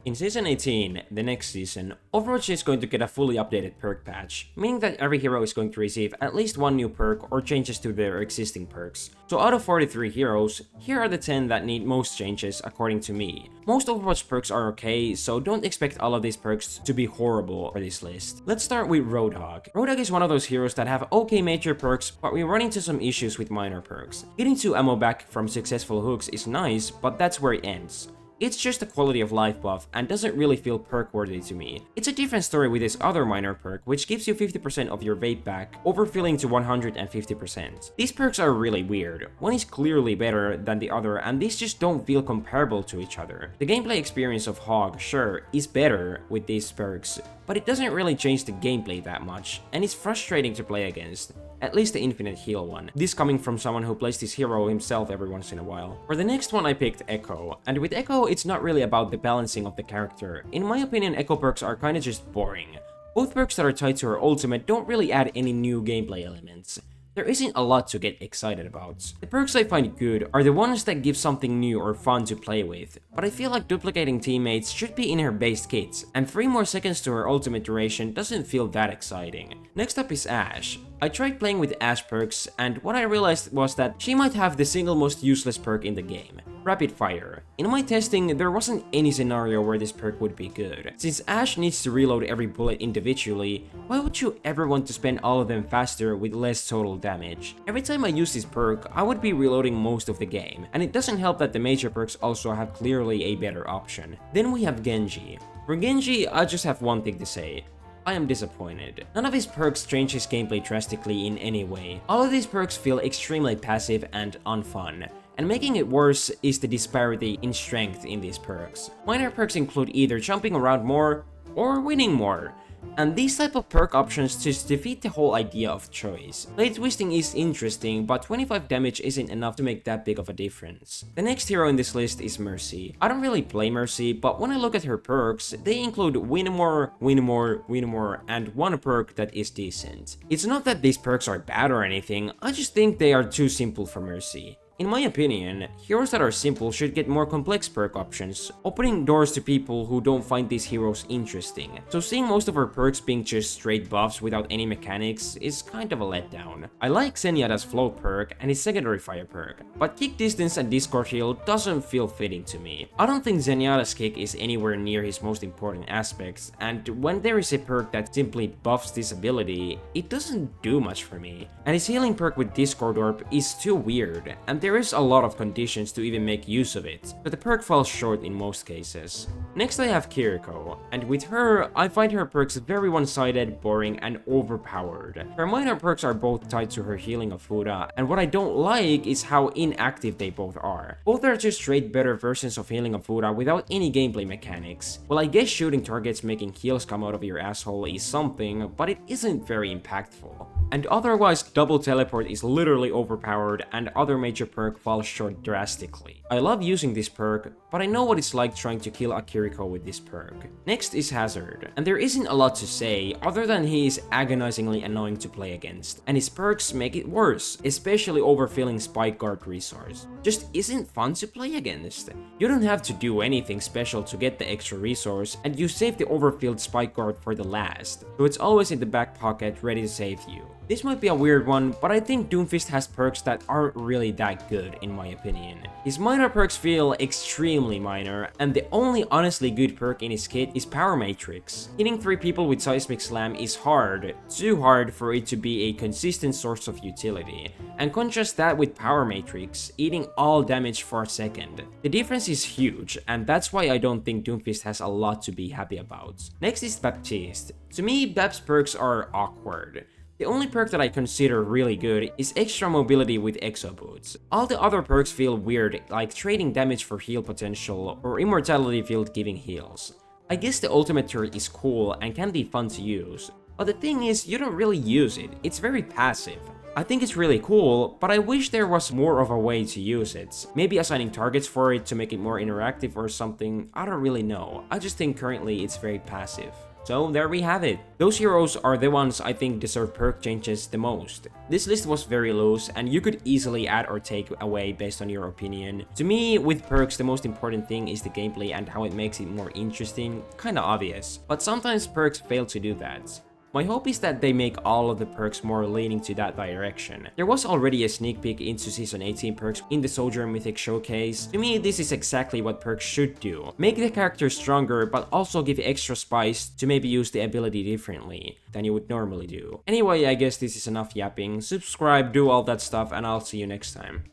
In Season 18, the next season, Overwatch is going to get a fully updated perk patch, meaning that every hero is going to receive at least one new perk or changes to their existing perks. So out of 43 heroes, here are the 10 that need most changes according to me. Most Overwatch perks are okay, so don't expect all of these perks to be horrible for this list. Let's start with Roadhog. Roadhog is one of those heroes that have okay major perks, but we run into some issues with minor perks. Getting 2 ammo back from successful hooks is nice, but that's where it ends. It's just a quality of life buff and doesn't really feel perk worthy to me. It's a different story with this other minor perk, which gives you 50% of your vape back, overfilling to 150%. These perks are really weird. One is clearly better than the other, and these just don't feel comparable to each other. The gameplay experience of Hog, sure, is better with these perks, but it doesn't really change the gameplay that much, and it's frustrating to play against. At least the infinite heal one. This coming from someone who plays this hero himself every once in a while. For the next one I picked Ekko, and with Ekko it's not really about the balancing of the character. In my opinion, Ekko perks are kinda just boring. Both perks that are tied to her ultimate don't really add any new gameplay elements. There isn't a lot to get excited about. The perks I find good are the ones that give something new or fun to play with, but I feel like duplicating teammates should be in her base kit, and 3 more seconds to her ultimate duration doesn't feel that exciting. Next up is Ashe. I tried playing with Ashe perks, and what I realized was that she might have the single most useless perk in the game, Rapid Fire. In my testing, there wasn't any scenario where this perk would be good. Since Ashe needs to reload every bullet individually, why would you ever want to spend all of them faster with less total damage? Every time I use this perk, I would be reloading most of the game, and it doesn't help that the major perks also have clearly a better option. Then we have Genji. For Genji, I just have one thing to say. I am disappointed. None of his perks change his gameplay drastically in any way. All of these perks feel extremely passive and unfun. And making it worse is the disparity in strength in these perks. Minor perks include either jumping around more or winning more. And these type of perk options just defeat the whole idea of choice. Blade twisting is interesting, but 25 damage isn't enough to make that big of a difference. The next hero in this list is Mercy. I don't really play Mercy, but when I look at her perks, they include win more, win more, win more, and one perk that is decent. It's not that these perks are bad or anything, I just think they are too simple for Mercy. In my opinion, heroes that are simple should get more complex perk options, opening doors to people who don't find these heroes interesting. So seeing most of her perks being just straight buffs without any mechanics is kind of a letdown. I like Zenyatta's float perk and his secondary fire perk, but kick distance and discord heal doesn't feel fitting to me. I don't think Zenyatta's kick is anywhere near his most important aspects, and when there is a perk that simply buffs this ability, it doesn't do much for me. And his healing perk with Discord Orb is too weird, and there is a lot of conditions to even make use of it, but the perk falls short in most cases. Next I have Kirao, and with her, I find her perks very one-sided, boring, and overpowered. Her minor perks are both tied to her healing of Fuda, and what I don't like is how inactive they both are. Both are just straight better versions of healing of Fuda without any gameplay mechanics. Well, I guess shooting targets making heals come out of your asshole is something, but it isn't very impactful. And otherwise, double teleport is literally overpowered, and other major perk falls short drastically. I love using this perk, but I know what it's like trying to kill a Kirao with this perk. Next is Hazard, and there isn't a lot to say other than he is agonizingly annoying to play against, and his perks make it worse, especially overfilling Spike Guard resource. Just isn't fun to play against. You don't have to do anything special to get the extra resource, and you save the overfilled Spike Guard for the last, so it's always in the back pocket ready to save you. This might be a weird one, but I think Doomfist has perks that aren't really that good in my opinion. His minor perks feel extremely minor, and the only honestly good perk in his kit is Power Matrix. Hitting 3 people with Seismic Slam is hard, too hard for it to be a consistent source of utility, and contrast that with Power Matrix, eating all damage for a second. The difference is huge, and that's why I don't think Doomfist has a lot to be happy about. Next is Baptiste. To me, Bab's perks are awkward. The only perk that I consider really good is extra mobility with exo boots. All the other perks feel weird, like trading damage for heal potential or immortality field giving heals. I guess the ultimate turret is cool and can be fun to use, but the thing is you don't really use it, it's very passive. I think it's really cool, but I wish there was more of a way to use it. Maybe assigning targets for it to make it more interactive or something, I don't really know. I just think currently it's very passive. So there we have it. Those heroes are the ones I think deserve perk changes the most. This list was very loose and you could easily add or take away based on your opinion. To me, with perks, the most important thing is the gameplay and how it makes it more interesting. Kinda obvious, but sometimes perks fail to do that. My hope is that they make all of the perks more leaning to that direction. There was already a sneak peek into Season 18 perks in the Soldier Mythic Showcase. To me, this is exactly what perks should do. Make the character stronger, but also give extra spice to maybe use the ability differently than you would normally do. Anyway, I guess this is enough yapping. Subscribe, do all that stuff, and I'll see you next time.